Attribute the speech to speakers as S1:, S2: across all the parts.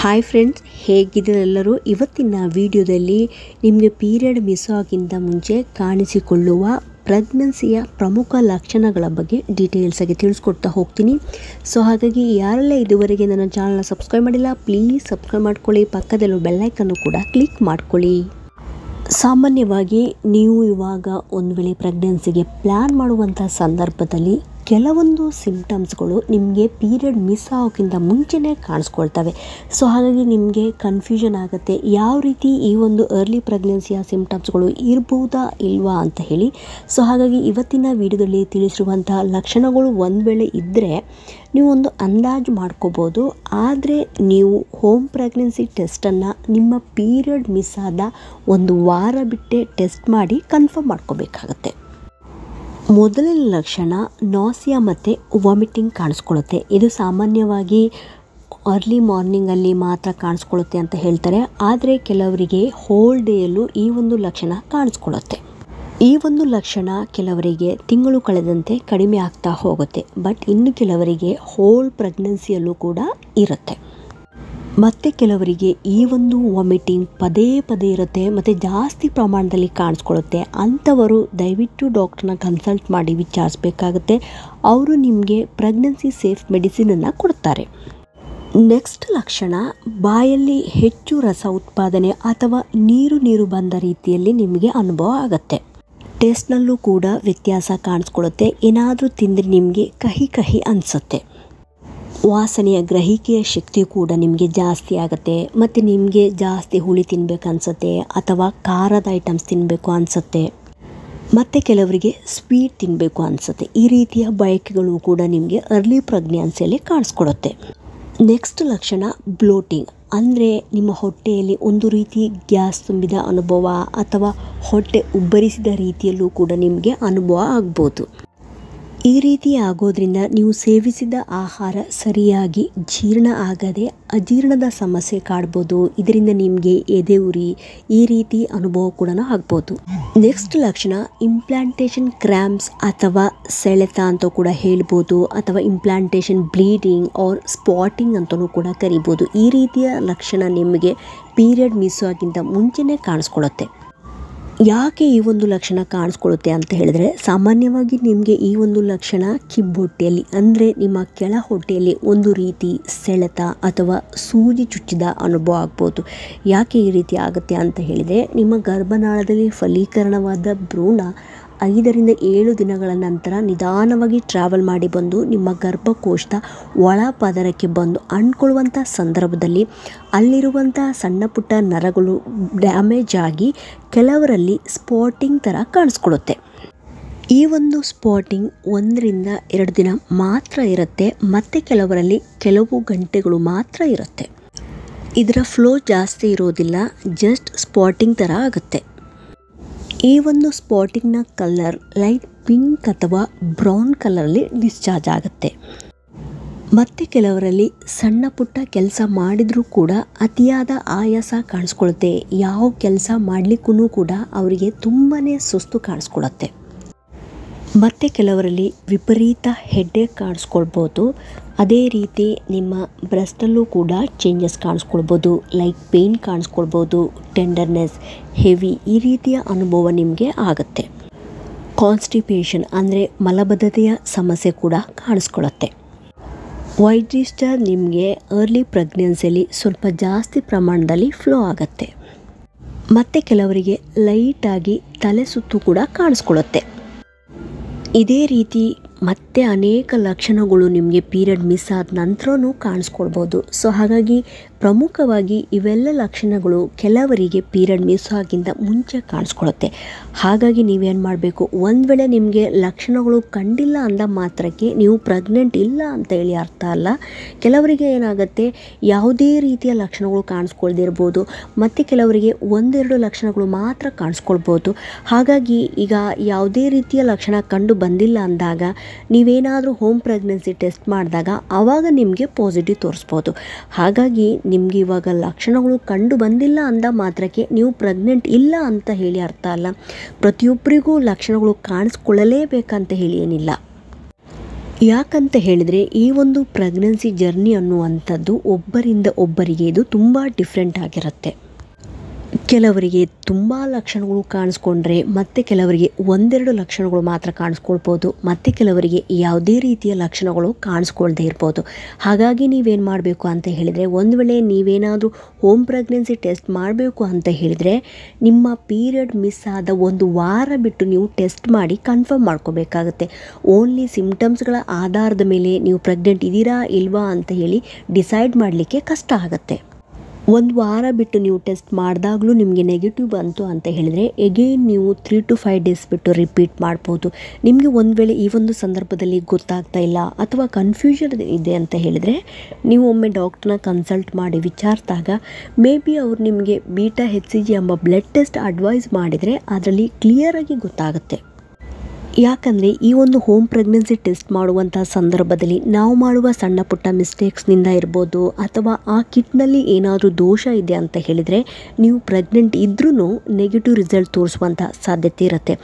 S1: Hi friends, ಹೇಗಿದ್ದೀರೆಲ್ಲರೂ? ಇವತ್ತಿನ ವಿಡಿಯೋದಲ್ಲಿ ನಿಮಗೆ ಪೀರಿಯಡ್ ಮಿಸ್ ಆಗಿಂತ ಮುಂಚೆ ಕಾಣಿಸಿಕೊಳ್ಳುವ ಪ್ರೆಗ್ನೆನ್ಸಿಯ ಪ್ರಮುಖ ಲಕ್ಷಣಗಳ ಬಗ್ಗೆ ಡೀಟೇಲ್ಸ್ ಆಗಿ ತಿಳಿಸ್ಕೊಡ್ತಾ ಹೋಗ್ತೀನಿ. ಸೊ ಹಾಗಾಗಿ ಯಾರೆಲ್ಲ ಇದುವರೆಗೆ ನನ್ನ ಚಾನಲ್ನ ಸಬ್ಸ್ಕ್ರೈಬ್ ಮಾಡಿಲ್ಲ, ಪ್ಲೀಸ್ ಸಬ್ಸ್ಕ್ರೈಬ್ ಮಾಡ್ಕೊಳ್ಳಿ. ಪಕ್ಕದಲ್ಲೂ ಬೆಲ್ಲೈಕನ್ನು ಕೂಡ ಕ್ಲಿಕ್ ಮಾಡ್ಕೊಳ್ಳಿ. ಸಾಮಾನ್ಯವಾಗಿ ನೀವು ಇವಾಗ ಒಂದು ವೇಳೆ ಪ್ರೆಗ್ನೆನ್ಸಿಗೆ ಪ್ಲ್ಯಾನ್ ಮಾಡುವಂಥ ಸಂದರ್ಭದಲ್ಲಿ ಕೆಲವೊಂದು ಸಿಂಪ್ಟಮ್ಸ್ಗಳು ನಿಮಗೆ ಪೀರಿಯಡ್ ಮಿಸ್ ಆಗೋಕ್ಕಿಂತ ಮುಂಚೆನೇ ಕಾಣಿಸ್ಕೊಳ್ತವೆ. ಸೊ ಹಾಗಾಗಿ ನಿಮಗೆ ಕನ್ಫ್ಯೂಷನ್ ಆಗುತ್ತೆ, ಯಾವ ರೀತಿ ಈ ಒಂದು ಅರ್ಲಿ ಪ್ರೆಗ್ನೆನ್ಸಿಯ ಸಿಂಪ್ಟಮ್ಸ್ಗಳು ಇರ್ಬೋದಾ ಇಲ್ವಾ ಅಂತ ಹೇಳಿ. ಸೊ ಹಾಗಾಗಿ ಇವತ್ತಿನ ವಿಡಿಯೋದಲ್ಲಿ ತಿಳಿಸಿರುವಂಥ ಲಕ್ಷಣಗಳು ಒಂದು ವೇಳೆ ಇದ್ದರೆ ನೀವು ಒಂದು ಅಂದಾಜು ಮಾಡ್ಕೋಬೋದು. ಆದರೆ ನೀವು ಹೋಮ್ ಪ್ರೆಗ್ನೆನ್ಸಿ ಟೆಸ್ಟನ್ನು ನಿಮ್ಮ ಪೀರಿಯಡ್ ಮಿಸ್ ಆದ ಒಂದು ವಾರ ಬಿಟ್ಟೆ ಟೆಸ್ಟ್ ಮಾಡಿ ಕನ್ಫರ್ಮ್ ಮಾಡ್ಕೋಬೇಕಾಗತ್ತೆ. ಮೊದಲನೇ ಲಕ್ಷಣ ನಾಸಿಯಾ ಮತ್ತು ವಾಮಿಟಿಂಗ್ ಕಾಣಿಸ್ಕೊಳ್ಳುತ್ತೆ. ಇದು ಸಾಮಾನ್ಯವಾಗಿ ಅರ್ಲಿ ಮಾರ್ನಿಂಗಲ್ಲಿ ಮಾತ್ರ ಕಾಣಿಸ್ಕೊಳ್ಳುತ್ತೆ ಅಂತ ಹೇಳ್ತಾರೆ. ಆದರೆ ಕೆಲವರಿಗೆ ಹೋಲ್ ಡೇಯಲ್ಲೂ ಈ ಒಂದು ಲಕ್ಷಣ ಕಾಣಿಸ್ಕೊಳ್ಳುತ್ತೆ. ಈ ಒಂದು ಲಕ್ಷಣ ಕೆಲವರಿಗೆ ತಿಂಗಳು ಕಳೆದಂತೆ ಕಡಿಮೆ ಆಗ್ತಾ ಹೋಗುತ್ತೆ. ಬಟ್ ಇನ್ನು ಕೆಲವರಿಗೆ ಹೋಲ್ ಪ್ರೆಗ್ನೆನ್ಸಿಯಲ್ಲೂ ಕೂಡ ಇರುತ್ತೆ. ಮತ್ತು ಕೆಲವರಿಗೆ ಈ ಒಂದು ವಾಮಿಟಿಂಗ್ ಪದೇ ಪದೇ ಇರುತ್ತೆ ಮತ್ತು ಜಾಸ್ತಿ ಪ್ರಮಾಣದಲ್ಲಿ ಕಾಣಿಸ್ಕೊಳ್ಳುತ್ತೆ. ಅಂಥವರು ದಯವಿಟ್ಟು ಡಾಕ್ಟ್ರನ್ನ ಕನ್ಸಲ್ಟ್ ಮಾಡಿ ವಿಚಾರಿಸಬೇಕಾಗುತ್ತೆ. ಅವರು ನಿಮಗೆ ಪ್ರೆಗ್ನೆನ್ಸಿ ಸೇಫ್ ಮೆಡಿಸಿನನ್ನು ಕೊಡ್ತಾರೆ. ನೆಕ್ಸ್ಟ್ ಲಕ್ಷಣ, ಬಾಯಲ್ಲಿ ಹೆಚ್ಚು ರಸ ಉತ್ಪಾದನೆ ಅಥವಾ ನೀರು ಬಂದ ರೀತಿಯಲ್ಲಿ ನಿಮಗೆ ಅನುಭವ ಆಗುತ್ತೆ. ಟೇಸ್ಟ್ನಲ್ಲೂ ಕೂಡ ವ್ಯತ್ಯಾಸ ಕಾಣಿಸ್ಕೊಳ್ಳುತ್ತೆ. ಏನಾದರೂ ತಿಂದರೆ ನಿಮಗೆ ಕಹಿ ಅನಿಸುತ್ತೆ. ವಾಸನೆಯ ಗ್ರಹಿಕೆಯ ಶಕ್ತಿ ಕೂಡ ನಿಮಗೆ ಜಾಸ್ತಿ ಆಗುತ್ತೆ ಮತ್ತು ನಿಮಗೆ ಜಾಸ್ತಿ ಹುಳಿ ತಿನ್ನಬೇಕು ಅನಿಸುತ್ತೆ ಅಥವಾ ಖಾರದ ಐಟಮ್ಸ್ ತಿನ್ನಬೇಕು ಅನಿಸುತ್ತೆ ಮತ್ತು ಕೆಲವರಿಗೆ ಸ್ವೀಟ್ ತಿನ್ನಬೇಕು ಅನಿಸುತ್ತೆ. ಈ ರೀತಿಯ ಬಯಕೆಗಳು ಕೂಡ ನಿಮಗೆ ಅರ್ಲಿ ಪ್ರೆಗ್ನೆನ್ಸಿಯಲ್ಲಿ ಕಾಣಿಸ್ಕೊಡುತ್ತೆ. ನೆಕ್ಸ್ಟ್ ಲಕ್ಷಣ ಬ್ಲೋಟಿಂಗ್, ಅಂದರೆ ನಿಮ್ಮ ಹೊಟ್ಟೆಯಲ್ಲಿ ಒಂದು ರೀತಿ ಗ್ಯಾಸ್ ತುಂಬಿದ ಅನುಭವ ಅಥವಾ ಹೊಟ್ಟೆ ಉಬ್ಬರಿಸಿದ ರೀತಿಯಲ್ಲೂ ಕೂಡ ನಿಮಗೆ ಅನುಭವ ಆಗ್ಬೋದು. ಈ ರೀತಿ ಆಗೋದ್ರಿಂದ ನೀವು ಸೇವಿಸಿದ ಆಹಾರ ಸರಿಯಾಗಿ ಜೀರ್ಣ ಆಗದೆ ಅಜೀರ್ಣದ ಸಮಸ್ಯೆ ಕಾಡ್ಬೋದು. ಇದರಿಂದ ನಿಮಗೆ ಎದೆ ಉರಿ ಈ ರೀತಿ ಅನುಭವ ಕೂಡ ಆಗ್ಬೋದು. ನೆಕ್ಸ್ಟ್ ಲಕ್ಷಣ ಇಂಪ್ಲಾಂಟೇಷನ್ ಕ್ರ್ಯಾಂಪ್ಸ್ ಅಥವಾ ಸೆಳೆತ ಅಂತ ಕೂಡ ಹೇಳ್ಬೋದು, ಅಥವಾ ಇಂಪ್ಲಾಂಟೇಷನ್ ಬ್ಲೀಡಿಂಗ್ ಆರ್ ಸ್ಪಾಟಿಂಗ್ ಅಂತಲೂ ಕೂಡ ಕರಿಬೋದು. ಈ ರೀತಿಯ ಲಕ್ಷಣ ನಿಮಗೆ ಪೀರಿಯಡ್ ಮಿಸ್ ಆಗಿಂತ ಮುಂಚೆನೇ ಕಾಣಿಸ್ಕೊಳ್ಳುತ್ತೆ. ಯಾಕೆ ಈ ಒಂದು ಲಕ್ಷಣ ಕಾಣಿಸ್ಕೊಳ್ಳುತ್ತೆ ಅಂತ ಹೇಳಿದ್ರೆ, ಸಾಮಾನ್ಯವಾಗಿ ನಿಮಗೆ ಈ ಒಂದು ಲಕ್ಷಣ ಕಿಬ್ಬೊಟ್ಟೆಯಲ್ಲಿ ಅಂದರೆ ನಿಮ್ಮ ಕೆಳ ಹೊಟ್ಟೆಯಲ್ಲಿ ಒಂದು ರೀತಿ ಸೆಳೆತ ಅಥವಾ ಸೂಜಿ ಚುಚ್ಚಿದ ಅನುಭವ ಆಗ್ಬೋದು. ಯಾಕೆ ಈ ರೀತಿ ಆಗುತ್ತೆ ಅಂತ ಹೇಳಿದರೆ, ನಿಮ್ಮ ಗರ್ಭನಾಳದಲ್ಲಿ ಫಲೀಕರಣವಾದ ಭ್ರೂಣ 5 ರಿಂದ 7 ದಿನಗಳ ನಂತರ ನಿಧಾನವಾಗಿ ಟ್ರಾವೆಲ್ ಮಾಡಿ ಬಂದು ನಿಮ್ಮ ಗರ್ಭಕೋಶದ ಒಳ ಪದರಕ್ಕೆ ಬಂದು ಅಂಟ್ಕೊಳ್ಳುವಂಥ ಸಂದರ್ಭದಲ್ಲಿ ಅಲ್ಲಿರುವಂಥ ಸಣ್ಣ ಪುಟ್ಟ ನರಗಳು ಡ್ಯಾಮೇಜ್ ಆಗಿ ಕೆಲವರಲ್ಲಿ ಸ್ಪಾಟಿಂಗ್ ಥರ ಕಾಣಿಸ್ಕೊಳ್ಳುತ್ತೆ. ಈ ಒಂದು ಸ್ಪಾಟಿಂಗ್ 1 ರಿಂದ 2 ದಿನ ಮಾತ್ರ ಇರುತ್ತೆ ಮತ್ತು ಕೆಲವರಲ್ಲಿ ಕೆಲವು ಗಂಟೆಗಳು ಮಾತ್ರ ಇರುತ್ತೆ. ಇದರ ಫ್ಲೋ ಜಾಸ್ತಿ ಇರೋದಿಲ್ಲ, ಜಸ್ಟ್ ಸ್ಪಾಟಿಂಗ್ ಥರ ಆಗುತ್ತೆ. ಈ ಒಂದು ಸ್ಪಾಟಿಂಗ್ನ ಕಲರ್ ಲೈಟ್ ಪಿಂಕ್ ಅಥವಾ ಬ್ರೌನ್ ಕಲರಲ್ಲಿ ಡಿಸ್ಚಾರ್ಜ್ ಆಗುತ್ತೆ. ಮತ್ತು ಕೆಲವರಲ್ಲಿ ಸಣ್ಣ ಪುಟ್ಟ ಕೆಲಸ ಮಾಡಿದರೂ ಕೂಡ ಅತಿಯಾದ ಆಯಾಸ ಕಾಣಿಸ್ಕೊಳ್ಳುತ್ತೆ. ಯಾವ ಕೆಲಸ ಮಾಡಲಿಕ್ಕೂ ಕೂಡ ಅವರಿಗೆ ತುಂಬಾ ಸುಸ್ತು ಕಾಣಿಸ್ಕೊಳ್ಳುತ್ತೆ. ಮತ್ತು ಕೆಲವರಲ್ಲಿ ವಿಪರೀತ ಹೆಡ್ಡೇಕ್ ಕಾಣಿಸ್ಕೊಳ್ಬೋದು. ಅದೇ ರೀತಿ ನಿಮ್ಮ ಬ್ರೆಸ್ಟಲ್ಲೂ ಕೂಡ ಚೇಂಜಸ್ ಕಾಣಿಸ್ಕೊಳ್ಬೋದು, ಲೈಕ್ ಪೇಯ್ನ್ ಕಾಣಿಸ್ಕೊಳ್ಬೋದು, ಟೆಂಡರ್ನೆಸ್, ಹೆವಿ ಈ ರೀತಿಯ ಅನುಭವ ನಿಮಗೆ ಆಗುತ್ತೆ. ಕಾನ್ಸ್ಟಿಪೇಷನ್ ಅಂದರೆ ಮಲಬದ್ಧತೆಯ ಸಮಸ್ಯೆ ಕೂಡ ಕಾಣಿಸ್ಕೊಳ್ಳುತ್ತೆ. ವೈಟ್ ಡಿಸ್ಚಾರ್ಜ್ ನಿಮಗೆ ಅರ್ಲಿ ಪ್ರೆಗ್ನೆನ್ಸಿಯಲ್ಲಿ ಸ್ವಲ್ಪ ಜಾಸ್ತಿ ಪ್ರಮಾಣದಲ್ಲಿ ಫ್ಲೋ ಆಗುತ್ತೆ. ಮತ್ತು ಕೆಲವರಿಗೆ ಲೈಟಾಗಿ ತಲೆ ಸುತ್ತು ಕೂಡ ಕಾಣಿಸ್ಕೊಳ್ಳುತ್ತೆ. ಇದೇ ರೀತಿ ಮತ್ತೆ ಅನೇಕ ಲಕ್ಷಣಗಳು ನಿಮಗೆ ಪೀರಿಯಡ್ ಮಿಸ್ ಆದ ನಂತರನೂ ಕಾಣಿಸ್ಕೊಳ್ಬೋದು. ಸೊ ಹಾಗಾಗಿ ಪ್ರಮುಖವಾಗಿ ಇವೆಲ್ಲ ಲಕ್ಷಣಗಳು ಕೆಲವರಿಗೆ ಪೀರಿಯಡ್ ಮಿಸ್ ಆಗಿಂತ ಮುಂಚೆ ಕಾಣಿಸ್ಕೊಳ್ಳುತ್ತೆ. ಹಾಗಾಗಿ ನೀವೇನು ಮಾಡಬೇಕು, ಒಂದು ವೇಳೆ ನಿಮಗೆ ಲಕ್ಷಣಗಳು ಕಂಡಿಲ್ಲ ಅಂದ ಮಾತ್ರಕ್ಕೆ ನೀವು ಪ್ರೆಗ್ನೆಂಟ್ ಇಲ್ಲ ಅಂತ ಹೇಳಿ ಅರ್ಥ ಅಲ್ಲ. ಕೆಲವರಿಗೆ ಏನಾಗುತ್ತೆ, ಯಾವುದೇ ರೀತಿಯ ಲಕ್ಷಣಗಳು ಕಾಣಿಸ್ಕೊಳ್ದಿರ್ಬೋದು ಮತ್ತು ಕೆಲವರಿಗೆ 1-2 ಲಕ್ಷಣಗಳು ಮಾತ್ರ ಕಾಣಿಸ್ಕೊಳ್ಬೋದು. ಹಾಗಾಗಿ ಈಗ ಯಾವುದೇ ರೀತಿಯ ಲಕ್ಷಣ ಕಂಡು ಬಂದಿಲ್ಲ ಅಂದಾಗ ನೀವೇನಾದರೂ ಹೋಮ್ ಪ್ರೆಗ್ನೆನ್ಸಿ ಟೆಸ್ಟ್ ಮಾಡಿದಾಗ ಆವಾಗ ನಿಮಗೆ ಪಾಸಿಟಿವ್ ತೋರಿಸ್ಬೋದು. ಹಾಗಾಗಿ ನಿಮಗೆ ಇವಾಗ ಲಕ್ಷಣಗಳು ಕಂಡು ಬಂದಿಲ್ಲ ಅಂದ ಮಾತ್ರಕ್ಕೆ ನೀವು ಪ್ರೆಗ್ನೆಂಟ್ ಇಲ್ಲ ಅಂತ ಹೇಳಿ ಅರ್ಥ ಅಲ್ಲ. ಪ್ರತಿಯೊಬ್ಬರಿಗೂ ಲಕ್ಷಣಗಳು ಕಾಣಿಸ್ಕೊಳ್ಳಲೇಬೇಕಂತ ಹೇಳಿ ಏನಿಲ್ಲ. ಯಾಕಂತ ಹೇಳಿದರೆ ಈ ಒಂದು ಪ್ರೆಗ್ನೆನ್ಸಿ ಜರ್ನಿ ಅನ್ನುವಂಥದ್ದು ಒಬ್ಬರಿಂದ ಒಬ್ಬರಿಗೆ ಇದು ತುಂಬ ಡಿಫ್ರೆಂಟ್ ಆಗಿರುತ್ತೆ. ಕೆಲವರಿಗೆ ತುಂಬ ಲಕ್ಷಣಗಳು ಕಾಣಿಸ್ಕೊಂಡ್ರೆ ಮತ್ತು ಕೆಲವರಿಗೆ ಒಂದೆರಡು ಲಕ್ಷಣಗಳು ಮಾತ್ರ ಕಾಣಿಸ್ಕೊಳ್ಬೋದು, ಮತ್ತು ಕೆಲವರಿಗೆ ಯಾವುದೇ ರೀತಿಯ ಲಕ್ಷಣಗಳು ಕಾಣಿಸ್ಕೊಳ್ದೇ ಇರ್ಬೋದು. ಹಾಗಾಗಿ ನೀವೇನು ಮಾಡಬೇಕು ಅಂತ ಹೇಳಿದರೆ, ಒಂದು ವೇಳೆ ನೀವೇನಾದರೂ ಹೋಮ್ ಪ್ರೆಗ್ನೆನ್ಸಿ ಟೆಸ್ಟ್ ಮಾಡಬೇಕು ಅಂತ ಹೇಳಿದರೆ ನಿಮ್ಮ ಪೀರಿಯಡ್ ಮಿಸ್ ಆದ 1 ವಾರ ಬಿಟ್ಟು ನೀವು ಟೆಸ್ಟ್ ಮಾಡಿ ಕನ್ಫರ್ಮ್ ಮಾಡ್ಕೋಬೇಕಾಗುತ್ತೆ. ಓನ್ಲಿ ಸಿಮ್ಟಮ್ಸ್ಗಳ ಆಧಾರದ ಮೇಲೆ ನೀವು ಪ್ರೆಗ್ನೆಂಟ್ ಇದ್ದೀರಾ ಇಲ್ವಾ ಅಂತ ಹೇಳಿ ಡಿಸೈಡ್ ಮಾಡಲಿಕ್ಕೆ ಕಷ್ಟ ಆಗುತ್ತೆ. 1 ವಾರ ಬಿಟ್ಟು ನೀವು ಟೆಸ್ಟ್ ಮಾಡಿದಾಗಲೂ ನಿಮಗೆ ನೆಗೆಟಿವ್ ಬಂತು ಅಂತ ಹೇಳಿದರೆ ಎಗೇನ್ ನೀವು 3 to 5 ಡೇಸ್ ಬಿಟ್ಟು ರಿಪೀಟ್ ಮಾಡ್ಬೋದು. ನಿಮಗೆ ಒಂದು ವೇಳೆ ಈ ಒಂದು ಸಂದರ್ಭದಲ್ಲಿ ಗೊತ್ತಾಗ್ತಾ ಇಲ್ಲ ಅಥವಾ ಕನ್ಫ್ಯೂಷನ್ ಇದೆ ಅಂತ ಹೇಳಿದರೆ ನೀವು ಒಮ್ಮೆ ಡಾಕ್ಟ್ರನ್ನ ಕನ್ಸಲ್ಟ್ ಮಾಡಿ ವಿಚಾರಿಸಿದಾಗ ಮೇ ಬಿ ಅವರು ನಿಮಗೆ ಬೀಟಾ HCG ಎಂಬ ಬ್ಲಡ್ ಟೆಸ್ಟ್ ಅಡ್ವೈಸ್ ಮಾಡಿದರೆ ಅದರಲ್ಲಿ ಕ್ಲಿಯರಾಗಿ ಗೊತ್ತಾಗುತ್ತೆ. ಯಾಕಂದರೆ ಈ ಒಂದು ಹೋಮ್ ಪ್ರೆಗ್ನೆನ್ಸಿ ಟೆಸ್ಟ್ ಮಾಡುವಂಥ ಸಂದರ್ಭದಲ್ಲಿ ನಾವು ಮಾಡುವ ಸಣ್ಣ ಪುಟ್ಟ ಮಿಸ್ಟೇಕ್ಸ್ನಿಂದ ಇರ್ಬೋದು, ಅಥವಾ ಆ ಕಿಟ್ನಲ್ಲಿ ಏನಾದರೂ ದೋಷ ಇದೆ ಅಂತ ಹೇಳಿದರೆ ನೀವು ಪ್ರೆಗ್ನೆಂಟ್ ಇದ್ರೂ ನೆಗೆಟಿವ್ ರಿಸಲ್ಟ್ ತೋರಿಸುವಂಥ ಸಾಧ್ಯತೆ ಇರುತ್ತೆ.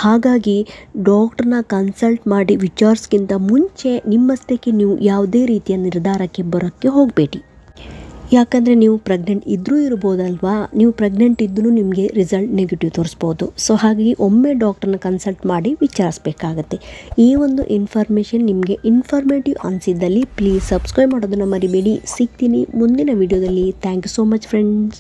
S1: ಹಾಗಾಗಿ ಡಾಕ್ಟ್ರನ್ನ ಕನ್ಸಲ್ಟ್ ಮಾಡಿ ವಿಚಾರಿಸ್ಕಿಂತ ಮುಂಚೆ ನಿಮ್ಮಷ್ಟಕ್ಕೆ ನೀವು ಯಾವುದೇ ರೀತಿಯ ನಿರ್ಧಾರಕ್ಕೆ ಬರೋಕ್ಕೆ ಹೋಗಬೇಡಿ. ಯಾಕಂದರೆ ನೀವು ಪ್ರೆಗ್ನೆಂಟ್ ಇದ್ದರೂ ಇರ್ಬೋದಲ್ವಾ, ನೀವು ಪ್ರೆಗ್ನೆಂಟ್ ಇದ್ದರೂ ನಿಮಗೆ ರಿಸಲ್ಟ್ ನೆಗೆಟಿವ್ ತೋರಿಸ್ಬೋದು. ಸೊ ಹಾಗಾಗಿ ಒಮ್ಮೆ ಡಾಕ್ಟ್ರನ್ನ ಕನ್ಸಲ್ಟ್ ಮಾಡಿ ವಿಚಾರಿಸಬೇಕಾಗತ್ತೆ. ಈ ಒಂದು ಇನ್ಫಾರ್ಮೇಷನ್ ನಿಮಗೆ ಇನ್ಫಾರ್ಮೇಟಿವ್ ಅನಿಸಿದ್ದಲ್ಲಿ ಪ್ಲೀಸ್ ಸಬ್ಸ್ಕ್ರೈಬ್ ಮಾಡೋದನ್ನು ಮರಿಬೇಡಿ. ಸಿಗ್ತೀನಿ ಮುಂದಿನ ವಿಡಿಯೋದಲ್ಲಿ. Thank you so much friends.